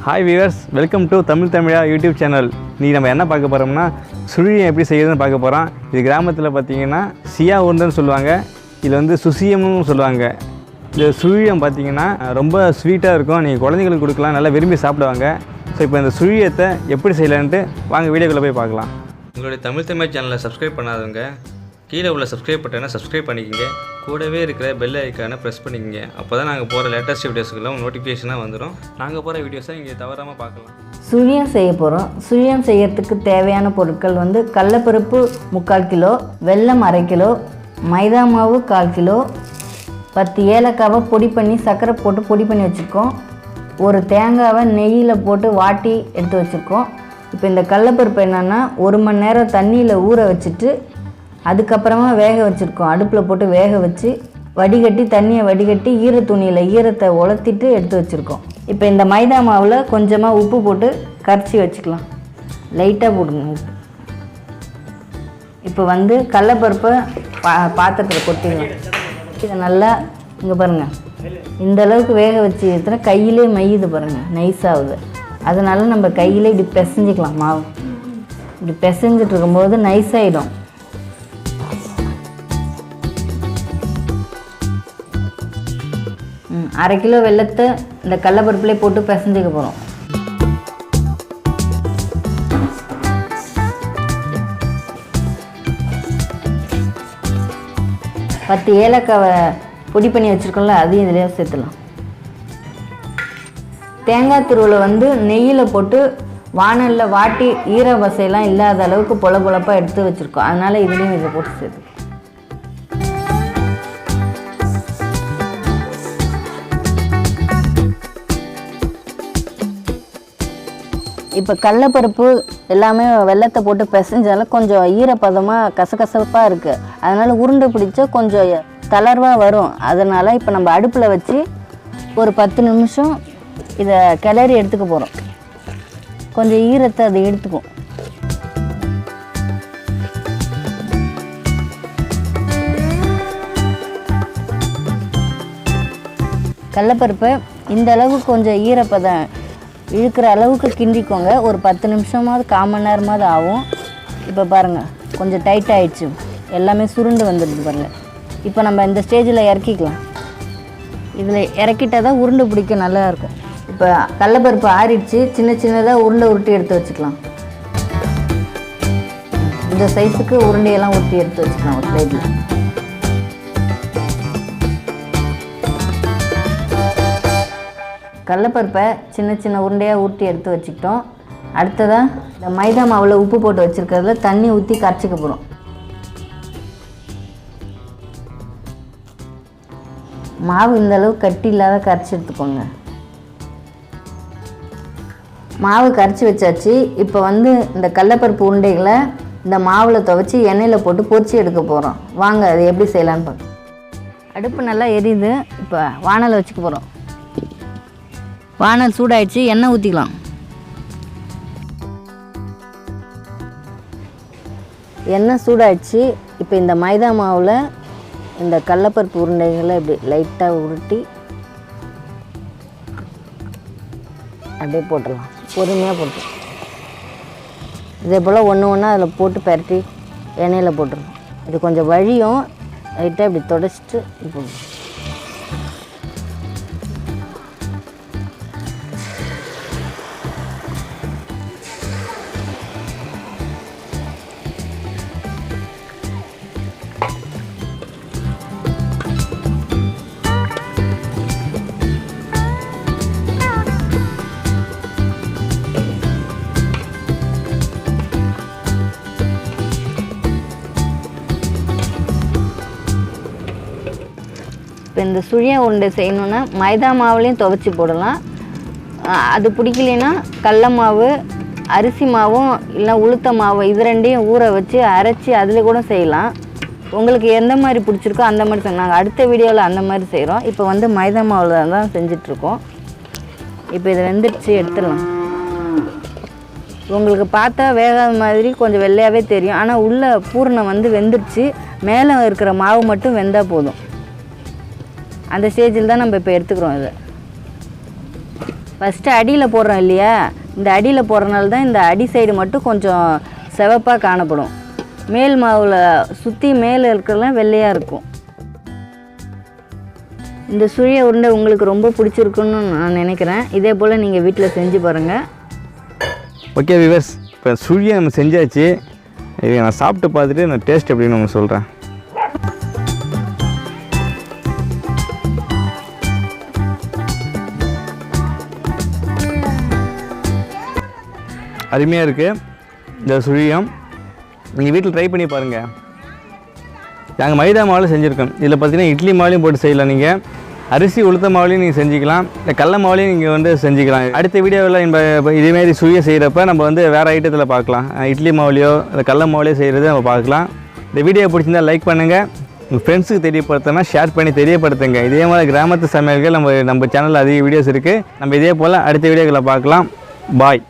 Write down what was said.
Hi viewers, welcome to Tamizha YouTube channel. நீ நம்ம என்ன பார்க்க போறோம்னா சுழியம் எப்படி செய்யறதுன்னு பார்க்க போறோம். இது கிராமத்துல பாத்தீங்கன்னா சியா உருண்டைன்னு சொல்லுவாங்க. இது வந்து சுசியம்னு சொல்லுவாங்க. இந்த சுழியம் பாத்தீங்கன்னா ரொம்ப ஸ்வீட்டா இருக்கும். நீங்க குழந்தைகளுக்கு கொடுக்கலாம், நல்லா விரும்பி சாப்பிடுவாங்க. சோ இப்போ இந்த சுழியத்தை எப்படி செய்யலாம்னு வாங்க வீடியோக்குள்ள போய் பார்க்கலாம். உங்களுடைய தமிழ் சேனலை சப்ஸ்கிரைப் பண்ணாதவங்க கீழே உள்ள சப்ஸ்கிரைப் பட்டனை சப்ஸ்கிரைப் பண்ணிக்கங்க. கூடவே இருக்கிற பெல் ஐக்கானை ப்ரெஸ் பண்ணிக்கங்க. அப்போ தான் நாங்கள் போகிற லேட்டஸ்ட் வீடியோஸ்க்கெல்லாம் நோட்டிஃபிகேஷனாக வந்துடும். நாங்கள் போகிற வீடியோஸை நீங்கள் தவறாமல் பார்க்கலாம். சுழியம் செய்ய போகிறோம். சுழியம் செய்யறதுக்கு தேவையான பொருட்கள் வந்து கடலைப்பருப்பு 3/4 கிலோ, வெல்லம் 1/2 கிலோ, மைதா மாவு 1/4 கிலோ, 10 ஏலக்காவை பொடி பண்ணி சர்க்கரை போட்டு பொடி பண்ணி வச்சுருக்கோம். ஒரு தேங்காவை நெய்யில் போட்டு வாட்டி எடுத்து வச்சுருக்கோம். இப்போ இந்த கடலைப்பருப்பு என்னென்னா 1 மணி நேரம் தண்ணியில் ஊற வச்சுட்டு அதுக்கப்புறமா வேக வச்சுருக்கோம். அடுப்பில் போட்டு வேக வச்சு வடிகட்டி தண்ணியை வடிகட்டி துணியில் ஈரத்தை உலர்த்திட்டு எடுத்து வச்சுருக்கோம். இப்போ இந்த மைதா மாவில் கொஞ்சமாக உப்பு போட்டு கரைச்சி வச்சுக்கலாம். லைட்டாக போடுங்க உப்பு. இப்போ வந்து கடலைப்பருப்பை பாத்திரத்தில் கொட்டிடலாம். இதை நல்லா இங்கே பாருங்கள், இந்த அளவுக்கு வேக வச்சு எடுத்துனா கையிலே மையுது பாருங்கள், நைஸாகுது. அதனால் நம்ம கையிலே இப்படி பிசைஞ்சிக்கலாம். மாவு இப்படி பிசைஞ்சிட்டு இருக்கும்போது நைஸாகிடும். அரை கிலோ வெல்லத்தை இந்த கடலைப்பருப்புலேயே போட்டு பிசைஞ்சிக்க போகிறோம். பத்து ஏலக்காவை பொடி பண்ணி வச்சுருக்கோம்ல, அதையும் இதிலே சேர்த்துலாம். தேங்காய் துருவில் வந்து நெய்யில் போட்டு வானலில் வாட்டி ஈர வசையெல்லாம் இல்லாத அளவுக்கு பொலப்பாக எடுத்து வச்சுருக்கோம். அதனால் இதுலேயும் இதை போட்டு சேர்த்து. இப்போ கடலைப்பருப்பு எல்லாமே வெல்லத்தை போட்டு பிசைஞ்சால கொஞ்சம் ஈரப்பதமாக கசகசப்பாக இருக்குது. அதனால் உருண்டை பிடிச்சா கொஞ்சம் தளர்வாக வரும். அதனால் இப்போ நம்ம அடுப்பில் வச்சு ஒரு 10 நிமிஷம் இதை கிளறி எடுத்துக்க போகிறோம். கொஞ்சம் ஈரத்தை அதை எடுத்துக்கும். கடலைப்பருப்பை இந்த அளவுக்கு கொஞ்சம் ஈரப்பதம் இழுக்கிற அளவுக்கு கிண்டிக்கோங்க. ஒரு 10 நிமிஷமாவது 1/4 மணி நேரமாவது ஆகும். இப்போ பாருங்கள், கொஞ்சம் டைட் ஆகிடுச்சு, எல்லாமே சுருண்டு வந்துடுது பாருங்கள். இப்போ நம்ம இந்த ஸ்டேஜில் இறக்கிக்கலாம். இதில் இறக்கிட்டால் தான் உருண்டை பிடிக்க நல்லா இருக்கும். இப்போ கடலைப்பருப்பு ஆறிடுச்சு, சின்ன சின்னதாக உருண்டை உருட்டி எடுத்து வச்சுக்கலாம். இந்த சைஸுக்கு உருண்டையெல்லாம் உருட்டி எடுத்து வச்சுக்கலாம் ஒரு பிளேட்டில். கடலைப்பருப்பை சின்ன சின்ன உருண்டையாக ஊற்றி எடுத்து வச்சுக்கிட்டோம். அடுத்ததாக இந்த மைதா மாவில் உப்பு போட்டு வச்சுருக்கிறதுல தண்ணி ஊற்றி கரைச்சிக்க போகிறோம். மாவு இந்தளவு கட்டி இல்லாத கரைச்சி எடுத்துக்கோங்க. மாவு கரைச்சி வச்சாச்சு. இப்போ வந்து இந்த கடலைப்பருப்பு உருண்டைகளை இந்த மாவில் துவைச்சி எண்ணெயில் போட்டு பொரிச்சு எடுக்க போகிறோம். வாங்க அது எப்படி செய்யலான்னு பார்க்கலாம். அடுப்பு நல்லா எரியுது. இப்போ வானலை வச்சுக்க போகிறோம். வானல் சூடாயிடுச்சு, எண்ணெய் ஊற்றிக்கலாம். எண்ணெய் சூடாயிடுச்சு. இப்போ இந்த மைதா மாவில் இந்த கடலைப்பருப்பு உருண்டைகளை இப்படி லைட்டாக உருட்டி அப்படியே போட்டுடலாம். பொறுமையாக போட்டு இதே போல் ஒன்று ஒன்றா அதில் போட்டு பரட்டி எண்ணெயில் போட்டுடலாம். இது கொஞ்சம் வழியும், லைட்டாக இப்படி தொடச்சிட்டு இப்போ இப்போ இந்த சுழியம் உருண்டை செய்யணுன்னா மைதா மாவுலேயும் துவைச்சி போடலாம். அது பிடிக்கலைன்னா கடல மாவு, அரிசி மாவும் இல்லை உளுத்த மாவு இது ரெண்டையும் ஊற வச்சு அரைச்சி அதில் கூட செய்யலாம். உங்களுக்கு எந்த மாதிரி பிடிச்சிருக்கோ அந்த மாதிரி செய்யலாம். நாங்கள் அடுத்த வீடியோவில் அந்த மாதிரி செய்கிறோம். இப்போ வந்து மைதா மாவில் தான் செஞ்சிட்ருக்கோம். இப்போ இதை வெந்துடுச்சு, எடுத்துடலாம். உங்களுக்கு பார்த்தா வேகாத மாதிரி கொஞ்சம் வெள்ளையாகவே தெரியும். ஆனால் உள்ளே பூரணம் வந்து வெந்துடுச்சு. மேலே இருக்கிற மாவு மட்டும் வெந்தால் போதும். அந்த ஸ்டேஜில் தான் நம்ம இப்போ எடுத்துக்கிறோம். இதை ஃபஸ்ட்டு அடியில் போடுறோம் இல்லையா, இந்த அடியில் போடுறனால தான் இந்த அடி சைடு மட்டும் கொஞ்சம் சிவப்பாக காணப்படும். மேல் மாவில் சுற்றி மேலே இருக்கிறதெல்லாம் வெள்ளையாக இருக்கும். இந்த சுழிய உருண்டை உங்களுக்கு ரொம்ப பிடிச்சிருக்குன்னு நான் நினைக்கிறேன். இதே போல் நீங்கள் வீட்டில் செஞ்சு பாருங்கள். ஓகே விவர்ஸ், இப்போ சுழியை நம்ம செஞ்சாச்சு. இதை நான் சாப்பிட்டு பார்த்துட்டு நான் டேஸ்ட் எப்படின்னு உங்களுக்கு சொல்கிறேன். அருமையாக இருக்குது இந்த சுழியம். நீங்கள் வீட்டில் ட்ரை பண்ணி பாருங்கள். நாங்கள் மைதா மாவில் செஞ்சுருக்கோம். இதில் பார்த்தீங்கன்னா இட்லி மாவுலையும் போட்டு செய்யலாம். நீங்கள் அரிசி உளுத்த மாவுலையும் நீங்கள் செஞ்சுக்கலாம், இல்லை கடல மாவுலையும் நீங்கள் வந்து செஞ்சுக்கலாம். அடுத்த வீடியோவில் நம்ம இதேமாரி சுழியை செய்கிறப்ப நம்ம வந்து வேறு ஐட்டத்தில் பார்க்கலாம். இட்லி மாவுலையோ இல்லை கடல மாவுலையோ செய்கிறது நம்ம பார்க்கலாம். இந்த வீடியோ பிடிச்சிருந்தா லைக் பண்ணுங்கள், உங்கள் ஃப்ரெண்ட்ஸுக்கு தெரியப்படுத்தினா ஷேர் பண்ணி தெரியப்படுத்துங்க. இதே மாதிரி கிராமத்து சமையல்கள் நம்ம சேனலில் அதிக வீடியோஸ் இருக்குது. நம்ம இதே போல் அடுத்த வீடியோக்களை பார்க்கலாம். பாய்.